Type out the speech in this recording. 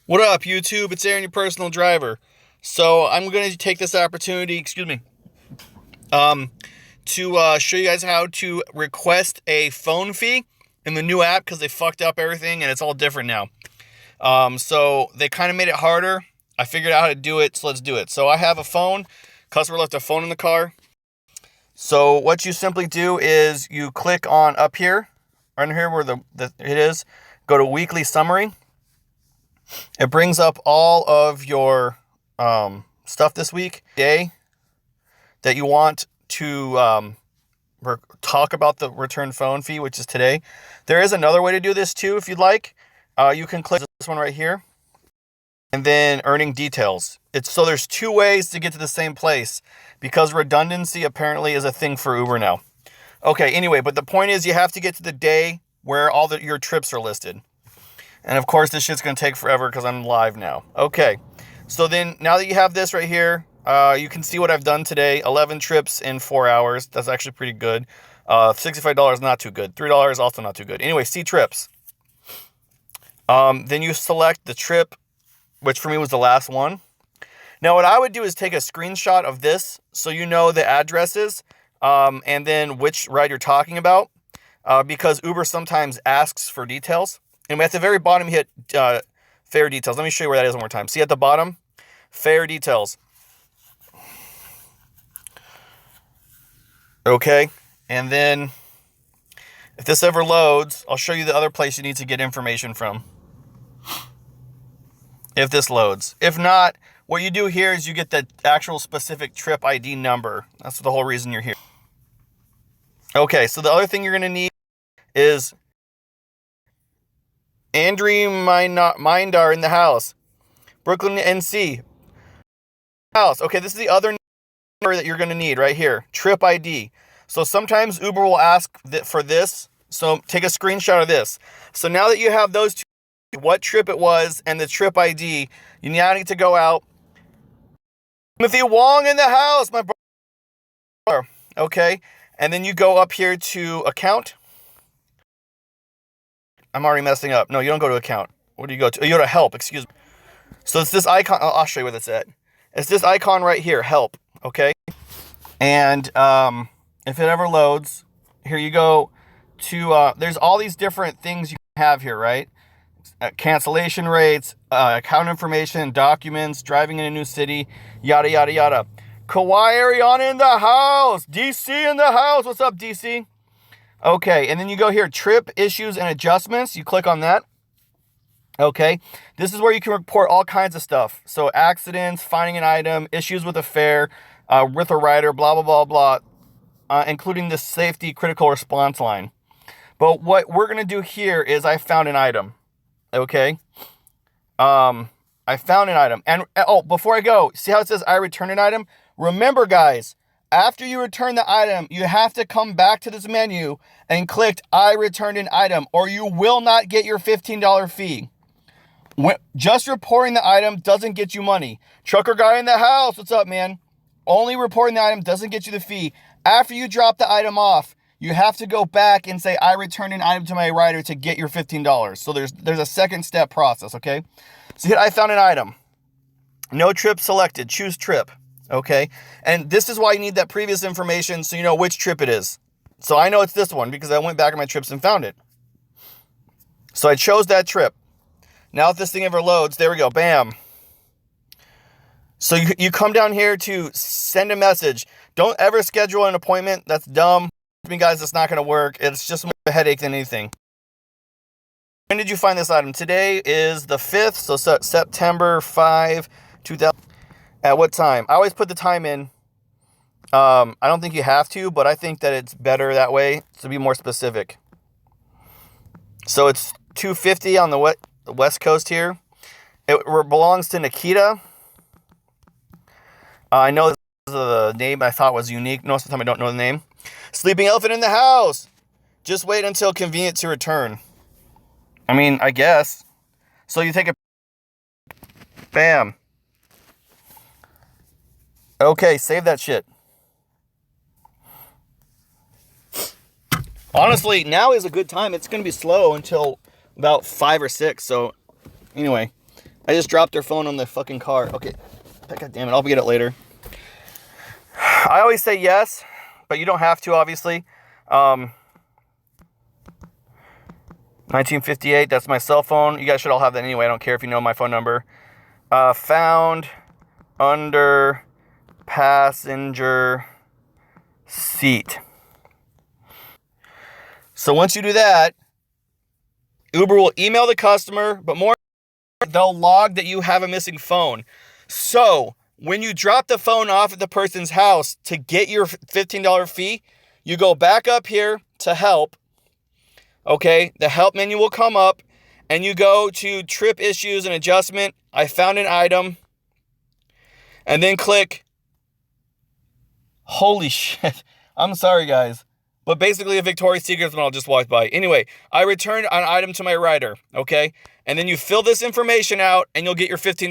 What up, YouTube? It's Aaron, your personal driver. So I'm going to take this opportunity, to show you guys how to request a phone fee in the new app because they fucked up everything and it's all different now. So they kind of made it harder. I figured out how to do it, so let's do it. So I have a phone. Customer left a phone in the car. So what you simply do is you click on up here, right here where it is. Go to weekly summary. It brings up all of your stuff this week, day that you want to talk about the return phone fee, which is today. There is another way to do this too, if you'd like. You can click this one right here, and then earning details. So there's two ways to get to the same place because redundancy apparently is a thing for Uber now. Okay, anyway, but the point is you have to get to the day where all your trips are listed. And of course, this shit's going to take forever because I'm live now. Okay, so then now that you have this right here, you can see what I've done today. 11 trips in 4 hours. That's actually pretty good. $65, not too good. $3, also not too good. Anyway, see trips. Then you select the trip, which for me was the last one. Now, what I would do is take a screenshot of this so you know the addresses and then which ride you're talking about because Uber sometimes asks for details. And at the very bottom, you hit fare details. Let me show you where that is one more time. See at the bottom? Fare details. Okay. And then if this ever loads, I'll show you the other place you need to get information from. If this loads. If not, what you do here is you get the actual specific trip ID number. That's the whole reason you're here. Okay, so the other thing you're going to need is Andri Mindar in the house. Brooklyn, NC. House. Okay, this is the other number that you're going to need right here. Trip ID. So sometimes Uber will ask for this. So take a screenshot of this. So now that you have those two, what trip it was and the trip ID, you now need to go out. Timothy Wong in the house, my brother. Okay, and then you go up here to account. I'm already messing up. No, you don't go to account. What do you go to? You go to help, excuse me. So it's this icon. I'll show you where that's at. It's this icon right here, help, okay? And if it ever loads, here you go to, there's all these different things you have here, right? Cancellation rates, account information, documents, driving in a new city, yada, yada, yada. Kawhi Ariana in the house. DC in the house. What's up, DC? Okay, and then you go here, trip issues and adjustments. You click on that. Okay, this is where you can report all kinds of stuff. So accidents, finding an item, issues with a fare, with a rider, blah, blah, blah, blah, including the safety critical response line. But what we're going to do here is I found an item. Okay, I found an item. And, oh, before I go, see how it says I returned an item? Remember, guys, after you return the item, you have to come back to this menu and click I returned an item, or you will not get your $15 fee. Just reporting the item doesn't get you money. Trucker guy in the house, what's up, man? Only reporting the item doesn't get you the fee. After you drop the item off, you have to go back and say, I returned an item to my rider to get your $15. So there's a second step process, okay? So I found an item. No trip selected. Choose trip. Okay, and this is why you need that previous information so you know which trip it is. So I know it's this one because I went back in my trips and found it. So I chose that trip. Now if this thing ever loads, there we go, bam. So you come down here to send a message. Don't ever schedule an appointment. That's dumb. I mean, guys, it's not going to work. It's just more of a headache than anything. When did you find this item? Today is the 5th, so September 5, 2000. At what time? I always put the time in. I don't think you have to, but I think that it's better that way to be more specific. So it's 2:50 on the west coast here. It belongs to Nikita. I know this is the name I thought was unique. Most of the time I don't know the name. Sleeping elephant in the house. Just wait until convenient to return. I mean, I guess. So you take a... Bam. Okay, save that shit. Honestly, now is a good time. It's going to be slow until about 5 or 6. So, anyway. I just dropped their phone on the fucking car. Okay. God damn it. I'll get it later. I always say yes, but you don't have to, obviously. 1958, that's my cell phone. You guys should all have that anyway. I don't care if you know my phone number. Found under passenger seat. So once you do that, Uber will email the customer, but more, they'll log that you have a missing phone. So when you drop the phone off at the person's house to get your $15 fee, you go back up here to help. Okay, the help menu will come up and you go to trip issues and adjustment. I found an item. And then click. Holy shit. I'm sorry, guys. But basically a Victoria's Secret when I'll just walk by. Anyway, I returned an item to my rider. Okay. And then you fill this information out and you'll get your $15